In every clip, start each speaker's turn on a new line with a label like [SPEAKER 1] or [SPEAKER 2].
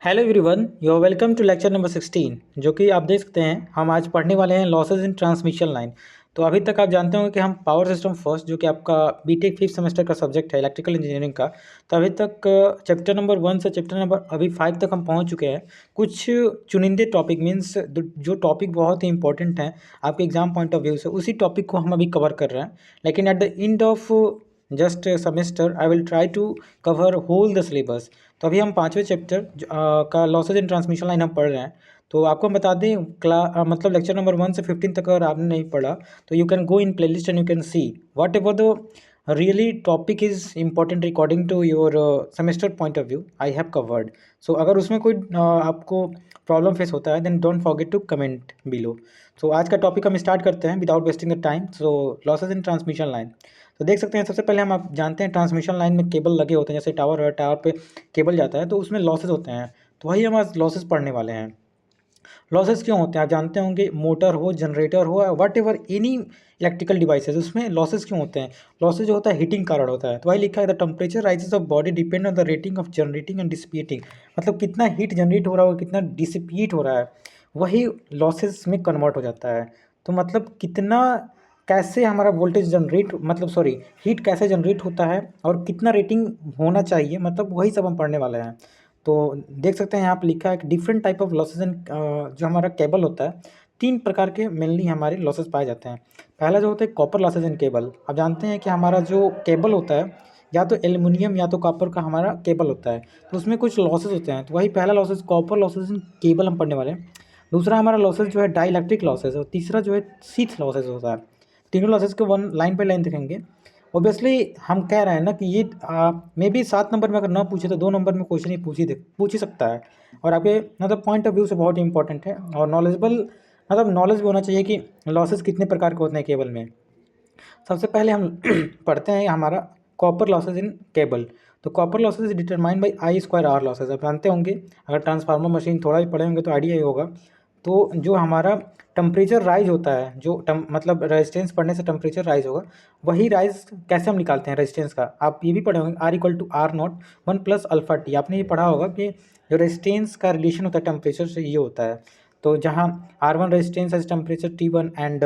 [SPEAKER 1] Hello everyone, you are welcome to lecture number 16। जो कि आप देख सकते हैं हम आज पढ़ने वाले हैं लॉसेज इन ट्रांसमिशन लाइन। तो अभी तक आप जानते होंगे कि हम पावर सिस्टम फर्स्ट, जो कि आपका बीटेक फिफ्थ सेमेस्टर का सब्जेक्ट है इलेक्ट्रिकल इंजीनियरिंग का। तो अभी तक चैप्टर नंबर 1 से चैप्टर नंबर अभी 5 तक हम पहुंच चुके हैं। कुछ चुनिंदे टॉपिक मीन्स जो टॉपिक बहुत ही इंपॉर्टेंट हैं आपके एग्जाम पॉइंट ऑफ व्यू से, उसी टॉपिक को हम अभी कवर कर रहे हैं। लेकिन at the end of just semester I will try to cover whole the syllabus. तो अभी हम पाँचवें चैप्टर का लॉसेज इन ट्रांसमिशन लाइन हम पढ़ रहे हैं। तो आपको हम बता दें मतलब लेक्चर नंबर 1 से 15 तक अगर आपने नहीं पढ़ा तो you can go in playlist and you can see whatever the really topic is important according to your semester point of view I have covered. So अगर उसमें कोई आपको प्रॉब्लम फेस होता है then don't forget to comment below. So आज का topic हम start करते हैं without wasting the time. So losses in transmission line. तो देख सकते हैं सबसे पहले हम आप जानते हैं ट्रांसमिशन लाइन में केबल लगे होते हैं, जैसे टावर है, टावर पे केबल जाता है तो उसमें लॉसेज होते हैं। तो वही हम आज लॉसेज पढ़ने वाले हैं। लॉसेज क्यों होते हैं आप जानते होंगे, मोटर हो, जनरेटर हो, what ever any electrical devices, उसमें लॉसेज क्यों होते हैं। लॉसेज जो होता है हीटिंग कारण होता है। तो वही लिखा है the temperature rises of body depend on the rating of generating and dissipating. मतलब कितना हीट जनरेट हो रहा है और कितना डिसिपेट हो रहा है वही लॉसेज में कन्वर्ट हो जाता है। तो मतलब कितना कैसे हमारा वोल्टेज जनरेट मतलब सॉरी हीट कैसे जनरेट होता है और कितना रेटिंग होना चाहिए, मतलब वही सब हम पढ़ने वाले हैं। तो देख सकते हैं यहाँ पे लिखा है कि different type of losses and जो हमारा केबल होता है, तीन प्रकार के मेनली हमारे लॉसेज पाए जाते हैं। पहला जो होता है कॉपर लॉसेज इन केबल। आप जानते हैं कि हमारा जो केबल होता है या तो एल्युमिनियम या तो कॉपर का हमारा केबल होता है, तो उसमें कुछ लॉसेज होते हैं। तो वही पहला losses copper losses in cable हम पढ़ने वाले हैं। दूसरा हमारा लॉसेज जो है डाई इलेक्ट्रिक लॉसेज, और तीसरा जो है शीथ लॉसेज होता है। तीनों लॉसेज को वन लाइन बाई लाइन देखेंगे। ऑब्वियसली हम कह रहे हैं ना कि ये मे बी 7 नंबर में अगर ना पूछे तो 2 नंबर में क्वेश्चन ही पूछ ही सकता है। और आपके मतलब पॉइंट ऑफ व्यू से बहुत ही इंपॉर्टेंट है और नॉलेजेबल, मतलब नॉलेज भी होना चाहिए कि लॉसेज कितने प्रकार के होते हैं केबल में। सबसे पहले हम पढ़ते हैं हमारा कॉपर लॉसेज इन केबल। तो copper losses is determined by I square R losses. आप जानते होंगे, अगर ट्रांसफार्मर मशीन थोड़ा भी पढ़े होंगे तो आइडिया ही होगा। तो जो हमारा टेम्परेचर राइज होता है, जो मतलब रेजिस्टेंस पढ़ने से टेम्परेचर राइज होगा, वही राइज कैसे हम निकालते हैं रेजिस्टेंस का, आप ये भी पढ़े होंगे R equal to R naught 1 plus alpha T. आपने ये पढ़ा होगा कि जो रेजिस्टेंस का रिलेशन होता है टेम्परेचर से ये होता है। तो जहाँ R1 रेजिस्टेंस है टेम्परेचर T1 एंड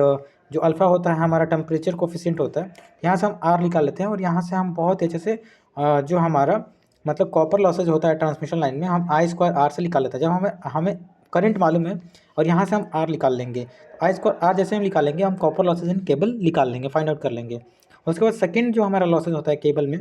[SPEAKER 1] जो अल्फ़ा होता है हमारा टेम्परेचर कोफिशिएंट होता है, यहाँ से हम R निकाल लेते हैं और यहाँ से हम बहुत अच्छे से जो हमारा मतलब कॉपर लॉसेज होता है ट्रांसमिशन लाइन में, हम आई स्क्वायर आर से निकाल लेते हैं। जब हमें हमें करंट मालूम है और यहाँ से हम आर निकाल लेंगे, आई स्क्वायर आर जैसे हम निकालेंगे हम कॉपर लॉसेज इन केबल निकाल लेंगे, फाइंड आउट कर लेंगे। उसके बाद सेकेंड जो हमारा लॉसेज होता है केबल में,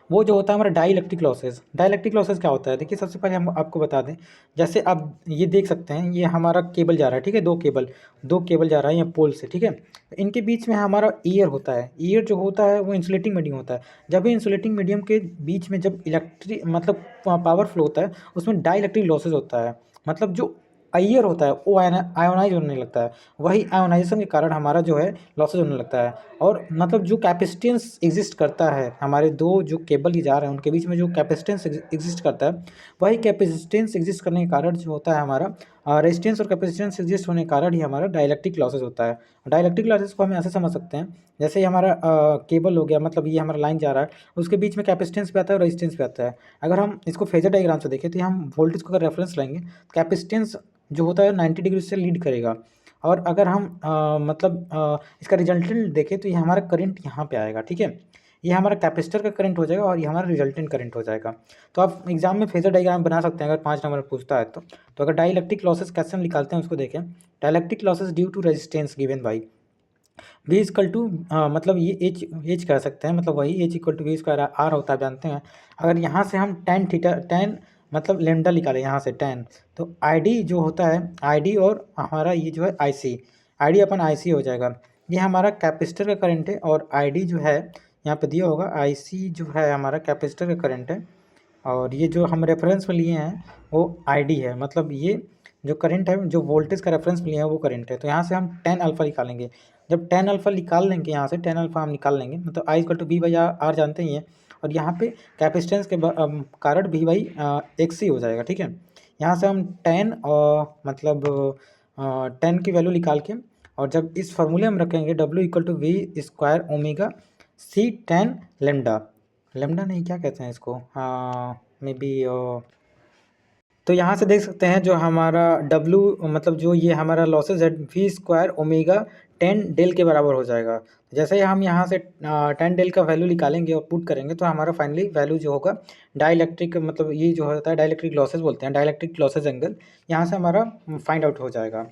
[SPEAKER 1] वो जो होता है हमारा dielectric losses. Dielectric losses क्या होता है, देखिए सबसे पहले हम आपको बता दें, जैसे आप ये देख सकते हैं ये हमारा केबल जा रहा है, ठीक है, दो केबल जा रहा है यहाँ पोल से, ठीक है। इनके बीच में हमारा ईयर होता है। ईयर जो होता है वो इंसुलेटिंग मीडियम होता है। जब भी इंसुलेटिंग मीडियम के बीच में जब इलेक्ट्रिक मतलब पावर फ्लो होता है उसमें डाई इलेक्ट्रिक लॉसेज होता है। मतलब जो ईयर होता है वो आयोनाइज होने लगता है, वही आयोनाइजेशन के कारण हमारा जो है लॉसेज होने लगता है। और मतलब जो कैपेसिटेंस एग्जिस्ट करता है हमारे दो जो केबल ही जा रहे हैं उनके बीच में जो कैपेसिटेंस एग्जिस्ट करता है, वही कैपेसिटेंस एग्जिस्ट करने के कारण जो होता है हमारा रेजिस्टेंस और कैपेसिटेंस एग्जिस्ट होने के कारण ही हमारा डाइलेक्ट्रिक लॉसेज होता है। डाइलेक्ट्रिक लॉसेज को हम ऐसे समझ सकते हैं, जैसे हमारा केबल हो गया, मतलब ये हमारा लाइन जा रहा है, उसके बीच में कैपेसिटेंस भी आता है और रेजिस्टेंस भी आता है। अगर हम इसको फेजर डायग्राम से देखें तो हम वोल्टेज को अगर रेफरेंस लेंगे, कैपेसिटेंस जो होता है 90 डिग्री से लीड करेगा। और अगर हम इसका रिजल्टेंट देखें तो ये हमारा करंट यहाँ पे आएगा, ठीक है। ये हमारा कैपेसिटर का करंट हो जाएगा और ये हमारा रिजल्टेंट करंट हो जाएगा। तो आप एग्जाम में फेजर डायग्राम बना सकते हैं अगर 5 नंबर पूछता है तो अगर डाइलेक्ट्रिक लॉसेस कैसे हम निकालते हैं उसको देखें। Dielectric losses due to resistance given by V equal to मतलब ये एच कह सकते हैं, मतलब वही H equal to V square R होता है, जानते हैं। अगर यहाँ से हम टेन मतलब लेमडा निकालें यहाँ से टेन, तो आई जो होता है आई और हमारा ये जो है आई अपन आई हो जाएगा। ये हमारा कैपेसिटर का करंट है और आई जो है यहाँ पे दिया होगा, आई जो है हमारा कैपेसिटर का करंट है। और ये जो हम रेफरेंस में लिए हैं वो आई है, मतलब ये जो करंट है जो वोल्टेज का रेफरेंस में लिए हैं वो करंट है। तो यहाँ से हम टेन अल्फा निकालेंगे। जब टेन अल्फा निकाल लेंगे यहाँ से टेन अल्फा हम निकाल लेंगे, मतलब I equal to B by R जानते ही हैं। और यहाँ पे कैपेसिटेंस के कारण बी बाई एक्स ही हो जाएगा, ठीक है। यहाँ से हम टेन मतलब टेन की वैल्यू निकाल के और जब इस फार्मूले में रखेंगे W equal to V square omega C tan lambda, lambda नहीं क्या कहते हैं इसको, हाँ मे बी तो यहाँ से देख सकते हैं जो हमारा W मतलब जो ये हमारा लॉसेज है V स्क्वायर ओमेगा 10 डेल के बराबर हो जाएगा। जैसे ही हम यहाँ से 10 डेल का वैल्यू निकालेंगे और पुट करेंगे तो हमारा फाइनली वैल्यू जो होगा डाइलेक्ट्रिक मतलब ये जो होता है डाइलेक्ट्रिक लॉसेज बोलते हैं, डाइलेक्ट्रिक लॉसेज एंगल, यहाँ से हमारा फाइंड आउट हो जाएगा।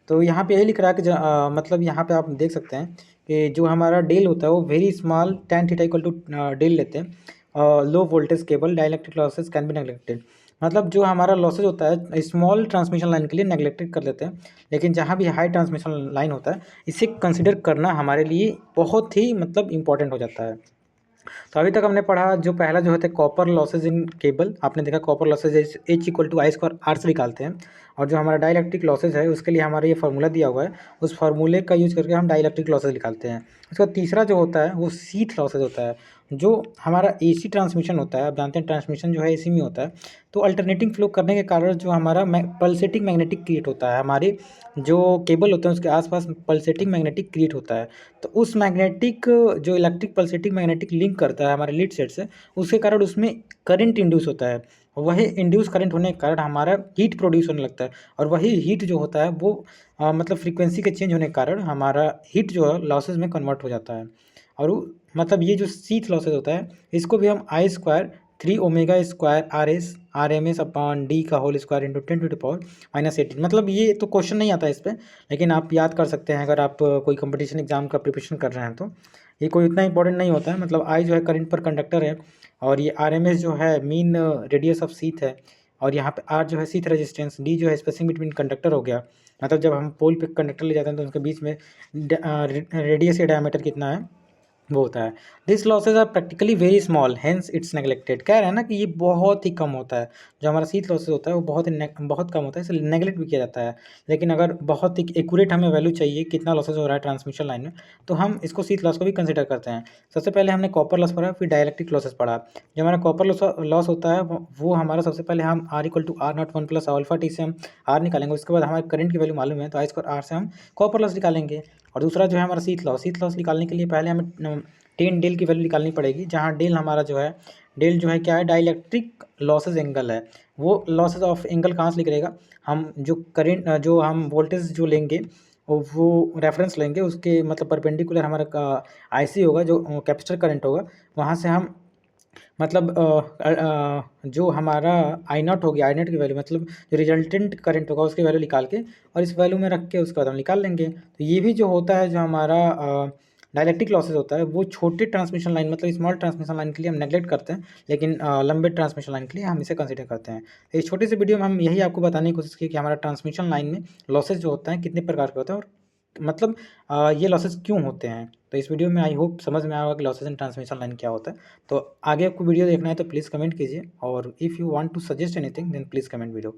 [SPEAKER 1] तो यहाँ पे यही लिख रहा है कि मतलब यहाँ पे आप देख सकते हैं कि जो हमारा डेल होता है वो very small tan theta equal to del लेते हैं। Low voltage cable dielectric losses can be neglected, मतलब जो हमारा लॉसेज होता है स्मॉल ट्रांसमिशन लाइन के लिए नेग्लेक्टेड कर लेते हैं, लेकिन जहाँ भी हाई ट्रांसमिशन लाइन होता है इसे कंसिडर करना हमारे लिए बहुत ही मतलब इंपॉर्टेंट हो जाता है। तो अभी तक हमने पढ़ा जो पहला जो होता है कॉपर लॉसेज इन केबल, आपने देखा copper losses H equal to I square R से निकालते हैं, और जो हमारा डाइलेक्ट्रिक लॉसेज है उसके लिए हमारा ये फार्मूला दिया हुआ है, उस फार्मूले का यूज़ करके हम डाइलेक्ट्रिक लॉसेज निकालते हैं। उसके बाद तीसरा जो होता है वो शीथ लॉसेज होता है, जो हमारा AC ट्रांसमिशन होता है, आप जानते हैं ट्रांसमिशन जो है AC में होता है, तो अल्टरनेटिंग फ्लो करने के कारण जो हमारा पल्सेटिंग मैग्नेटिक क्रिएट होता है, हमारे जो केबल होते हैं उसके आसपास पल्सेटिंग मैग्नेटिक क्रिएट होता है। तो उस मैग्नेटिक जो इलेक्ट्रिक पल्सेटिंग मैग्नेटिक लिंक करता है हमारे लीड सेट से, उसके कारण उसमें करंट इंड्यूस होता है। वही इंड्यूस करंट होने के कारण हमारा हीट प्रोड्यूस होने लगता है, और वही हीट जो होता है वो मतलब फ्रीक्वेंसी के चेंज होने के कारण हमारा हीट जो है लॉसेज में कन्वर्ट हो जाता है। और मतलब ये जो शीथ लॉसेज होता है इसको भी हम I square 3 omega square R M S upon D का whole square into 10 to the power -18, मतलब ये तो क्वेश्चन नहीं आता इस पर, लेकिन आप याद कर सकते हैं अगर आप कोई कंपटीशन एग्जाम का प्रिपरेशन कर रहे हैं तो। ये कोई इतना इंपॉर्टेंट नहीं होता है, मतलब आई जो है करंट पर कंडक्टर है, और ये आर एम एस जो है मीन रेडियस ऑफ शीथ है, और यहाँ पे आर जो है शीथ रेजिस्टेंस, डी जो है स्पेसिंग बिटवीन कंडक्टर हो गया, मतलब जब हम पोल पे कंडक्टर ले जाते हैं तो उनके बीच में रेडियस या डायमीटर कितना है वो होता है। This losses are practically very small hence it's neglected, कह रहे हैं ना कि ये बहुत ही कम होता है, जो हमारा शीथ लॉसेज होता है वो बहुत कम होता है, इसलिए नेगलेक्ट भी किया जाता है। लेकिन अगर बहुत ही एक्यूरेट हमें वैल्यू चाहिए कितना लॉसेज हो रहा है ट्रांसमिशन लाइन में, तो हम इसको शीथ लॉस को भी कंसिडर करते हैं। सबसे पहले हमने कॉपर लॉस पढ़ा, फिर डाइलेक्ट्रिक लॉसेज पढ़ा। जो हमारा कॉपर लॉस होता है वो हमारा सबसे पहले हम R equal to R naught 1 plus alpha T से हम आर निकालेंगे, उसके बाद हमारे करंट की वैल्यू मालूम है तो आई स्क्वायर आर से हम कॉपर लॉस निकालेंगे। और दूसरा जो है हमारा शीथ लॉस निकालने के लिए पहले हमें 10 डेल की वैल्यू निकालनी पड़ेगी, जहाँ डेल हमारा जो है डेल जो है क्या है डाइलेक्ट्रिक लॉसेज एंगल है। वो लॉसेज ऑफ एंगल कहाँ से निकलेगा, हम जो करेंट जो हम वोल्टेज जो लेंगे वो रेफरेंस लेंगे, उसके मतलब परपेंडिकुलर हमारा आईसी होगा जो कैपेसिटर करंट होगा, वहाँ से हम मतलब जो हमारा आई नॉट हो गया, आई नॉट की वैल्यू मतलब जो रिजल्टेंट करंट होगा उसकी वैल्यू निकाल के और इस वैल्यू में रख के उसके बाद हम निकाल लेंगे। तो ये भी जो होता है जो हमारा डायलेक्ट्रिक लॉसेज होता है वो छोटे ट्रांसमिशन लाइन मतलब स्मॉल ट्रांसमिशन लाइन के लिए हम नेगलेक्ट करते हैं, लेकिन लंबे ट्रांसमिशन लाइन के लिए हम इसे कंसिडर करते हैं। तो इस छोटी सी वीडियो में हम यही आपको बताने की कोशिश की कि हमारा ट्रांसमिशन लाइन में लॉसेज जो होता है कितने प्रकार के होते हैं, और मतलब ये लॉसेज क्यों होते हैं। तो इस वीडियो में आई होप समझ में आएगा कि लॉसेज इन ट्रांसमिशन लाइन क्या होता है। तो आगे आपको वीडियो देखना है तो प्लीज़ कमेंट कीजिए, और if you want to suggest anything then please comment video.